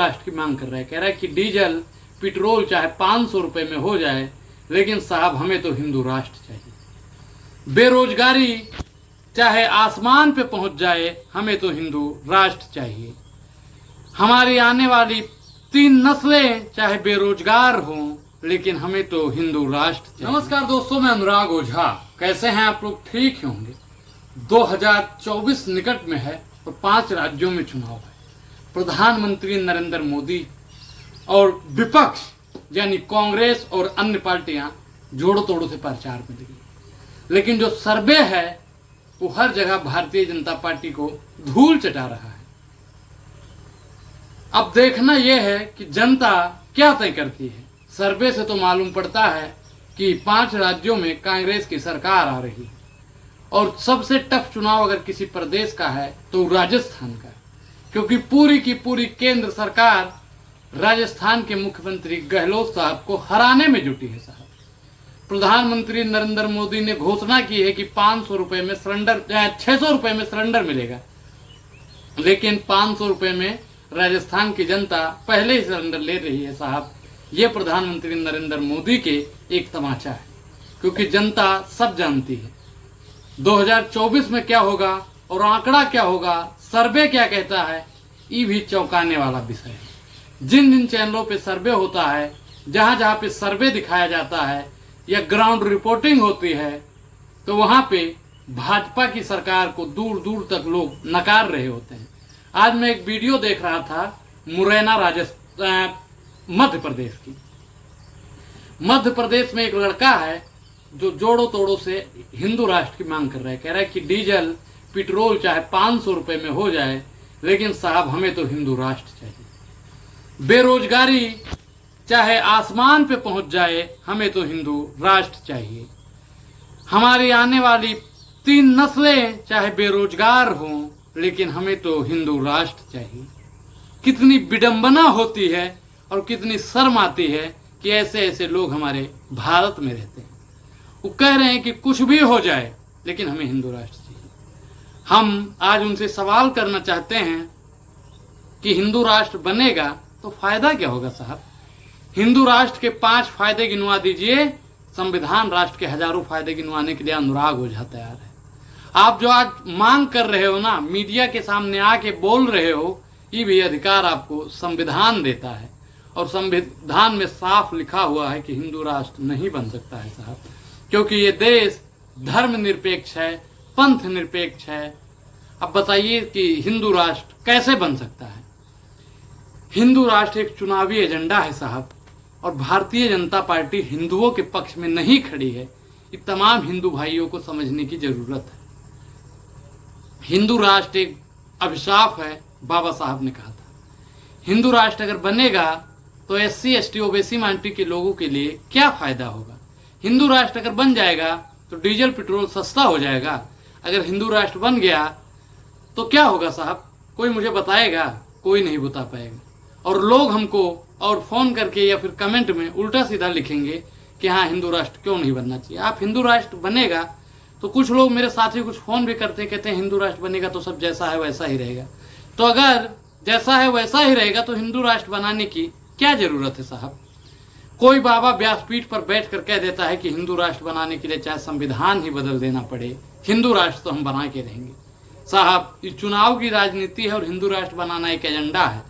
राष्ट्र की मांग कर रहा है। कह रहा है कि डीजल पेट्रोल चाहे 500 रुपए में हो जाए, लेकिन साहब हमें तो हिंदू राष्ट्र चाहिए। बेरोजगारी चाहे आसमान पे पहुंच जाए, हमें तो हिंदू राष्ट्र चाहिए। हमारी आने वाली 3 नस्लें चाहे बेरोजगार हों, लेकिन हमें तो हिंदू राष्ट्र चाहिए। नमस्कार दोस्तों, मैं अनुराग ओझा। कैसे हैं आप लोग? ठीक ही होंगे। 2024 निकट में है और 5 राज्यों में चुनाव है। प्रधानमंत्री नरेंद्र मोदी और विपक्ष यानी कांग्रेस और अन्य पार्टियां जोड़ों तोड़ों से प्रचार में लगी, लेकिन जो सर्वे है वो हर जगह भारतीय जनता पार्टी को धूल चटा रहा है। अब देखना यह है कि जनता क्या तय करती है। सर्वे से तो मालूम पड़ता है कि 5 राज्यों में कांग्रेस की सरकार आ रही है और सबसे टफ चुनाव अगर किसी प्रदेश का है तो राजस्थान का है, क्योंकि पूरी की पूरी केंद्र सरकार राजस्थान के मुख्यमंत्री गहलोत साहब को हराने में जुटी है। साहब, प्रधानमंत्री नरेंद्र मोदी ने घोषणा की है कि 500 रुपए में सिलेंडर 600 रुपए में सिलेंडर मिलेगा, लेकिन 500 रुपए में राजस्थान की जनता पहले ही सिलेंडर ले रही है। साहब, ये प्रधानमंत्री नरेंद्र मोदी के एक तमाचा है, क्योंकि जनता सब जानती है 2024 में क्या होगा और आंकड़ा क्या होगा, सर्वे क्या कहता है, ये भी चौंकाने वाला विषय है। जिन जिन चैनलों पे सर्वे होता है, जहां जहां पे सर्वे दिखाया जाता है या ग्राउंड रिपोर्टिंग होती है, तो वहां पे भाजपा की सरकार को दूर दूर तक लोग नकार रहे होते हैं। आज मैं एक वीडियो देख रहा था मुरैना मध्य प्रदेश की। मध्य प्रदेश में एक लड़का है जो जोड़ों तोड़ों से हिंदू राष्ट्र की मांग कर रहा है। कह रहा है कि डीजल पेट्रोल चाहे 500 रुपए में हो जाए, लेकिन साहब हमें तो हिंदू राष्ट्र चाहिए। बेरोजगारी चाहे आसमान पे पहुंच जाए, हमें तो हिंदू राष्ट्र चाहिए। हमारी आने वाली 3 नस्लें चाहे बेरोजगार हों, लेकिन हमें तो हिंदू राष्ट्र चाहिए। कितनी विडंबना होती है और कितनी शर्म आती है कि ऐसे ऐसे लोग हमारे भारत में रहते हैं। वो कह रहे हैं कि कुछ भी हो जाए, लेकिन हमें हिंदू राष्ट्र चाहिए। हम आज उनसे सवाल करना चाहते हैं कि हिंदू राष्ट्र बनेगा तो फायदा क्या होगा? साहब, हिंदू राष्ट्र के 5 फायदे गिनवा दीजिए। संविधान राष्ट्र के हजारों फायदे गिनवाने के लिए अनुराग ओझा तैयार है। आप जो आज मांग कर रहे हो ना, मीडिया के सामने आके बोल रहे हो, ये भी अधिकार आपको संविधान देता है और संविधान में साफ लिखा हुआ है कि हिंदू राष्ट्र नहीं बन सकता है। साहब, क्योंकि ये देश धर्म निरपेक्ष है, पंथ निरपेक्ष है। अब बताइए कि हिंदू राष्ट्र कैसे बन सकता है? हिंदू राष्ट्र एक चुनावी एजेंडा है साहब, और भारतीय जनता पार्टी हिंदुओं के पक्ष में नहीं खड़ी है। ये तमाम हिंदू भाइयों को समझने की जरूरत है। हिंदू राष्ट्र एक अभिशाप है, बाबा साहब ने कहा था। हिंदू राष्ट्र अगर बनेगा तो SC ST OBC माइनॉरिटी के लोगों के लिए क्या फायदा होगा? हिंदू राष्ट्र अगर बन जाएगा तो डीजल पेट्रोल सस्ता हो जाएगा। अगर हिंदू राष्ट्र बन गया तो क्या होगा साहब? कोई मुझे बताएगा? कोई नहीं बता पाएगा। और लोग हमको और फोन करके या फिर कमेंट में उल्टा सीधा लिखेंगे कि हाँ, हिंदू राष्ट्र क्यों नहीं बनना चाहिए। आप हिंदू राष्ट्र बनेगा तो कुछ लोग मेरे साथी कुछ फोन भी करते हैं, कहते हैं हिंदू राष्ट्र बनेगा तो सब जैसा है वैसा ही रहेगा। तो अगर जैसा है वैसा ही रहेगा तो हिंदू राष्ट्र बनाने की क्या जरूरत है साहब? कोई बाबा व्यासपीठ पर बैठ कर कह देता है कि हिंदू राष्ट्र बनाने के लिए चाहे संविधान ही बदल देना पड़े, हिंदू राष्ट्र तो हम बना के रहेंगे। साहब, ये चुनाव की राजनीति है और हिंदू राष्ट्र बनाना एक एजेंडा है।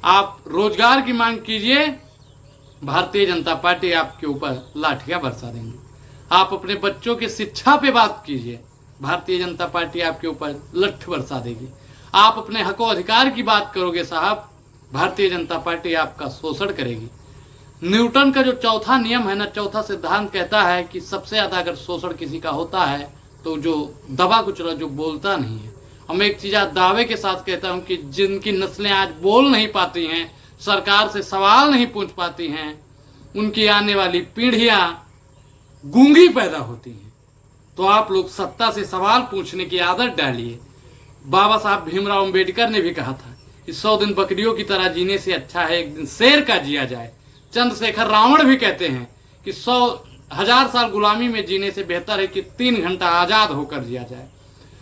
आप रोजगार की मांग कीजिए, भारतीय जनता पार्टी आपके ऊपर लाठियां बरसा देंगी। आप अपने बच्चों की शिक्षा पे बात कीजिए, भारतीय जनता पार्टी आपके ऊपर लठ बरसा देगी। आप अपने हक और अधिकार की बात करोगे साहब, भारतीय जनता पार्टी आपका शोषण करेगी। न्यूटन का जो चौथा नियम है ना, चौथा सिद्धांत कहता है कि सबसे ज्यादा अगर शोषण किसी का होता है तो जो दबा कुचला, जो बोलता नहीं है। और मैं एक चीज आज दावे के साथ कहता हूं कि जिनकी नस्लें आज बोल नहीं पाती हैं, सरकार से सवाल नहीं पूछ पाती हैं, उनकी आने वाली पीढ़ियां गूंगी पैदा होती हैं। तो आप लोग सत्ता से सवाल पूछने की आदत डालिए। बाबा साहब भीमराव अंबेडकर ने भी कहा था कि 100 दिन बकरियों की तरह जीने से अच्छा है एक दिन शेर का जिया जाए। चंद्रशेखर रावण भी कहते हैं कि 100,000 साल गुलामी में जीने से बेहतर है कि 3 घंटा आजाद होकर जिया जाए।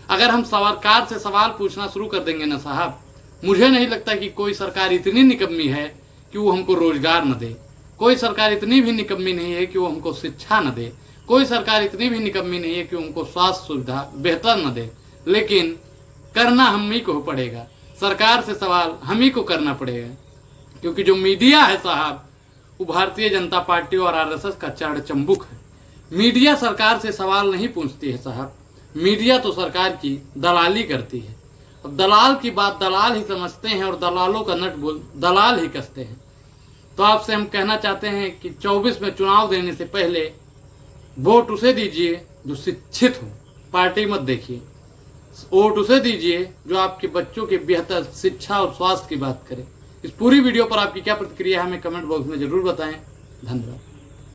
अगर हम सरकार से सवाल पूछना शुरू कर देंगे ना साहब, मुझे नहीं लगता कि कोई सरकार इतनी निकम्मी है कि वो हमको रोजगार न दे। कोई सरकार इतनी भी निकम्मी नहीं है कि वो हमको शिक्षा न दे। कोई सरकार इतनी भी निकम्मी नहीं है कि उनको स्वास्थ्य सुविधा बेहतर न दे। लेकिन करना हम ही को पड़ेगा, सरकार से सवाल हम ही को करना पड़ेगा, क्योंकि जो मीडिया है साहब वो भारतीय जनता पार्टी और आरएसएस का चढ़ चंबुक है। मीडिया सरकार से सवाल नहीं पूछती है साहब, मीडिया तो सरकार की दलाली करती है। अब दलाल की बात दलाल ही समझते हैं और दलालों का नट बोल दलाल ही कसते हैं। तो आपसे हम कहना चाहते हैं कि 24 में चुनाव देने से पहले वोट उसे दीजिए जो शिक्षित हो, पार्टी मत देखिए। वोट उसे दीजिए जो आपके बच्चों के बेहतर शिक्षा और स्वास्थ्य की बात करे। इस पूरी वीडियो पर आपकी क्या प्रतिक्रिया है हमें कमेंट बॉक्स में जरूर बताएं। धन्यवाद।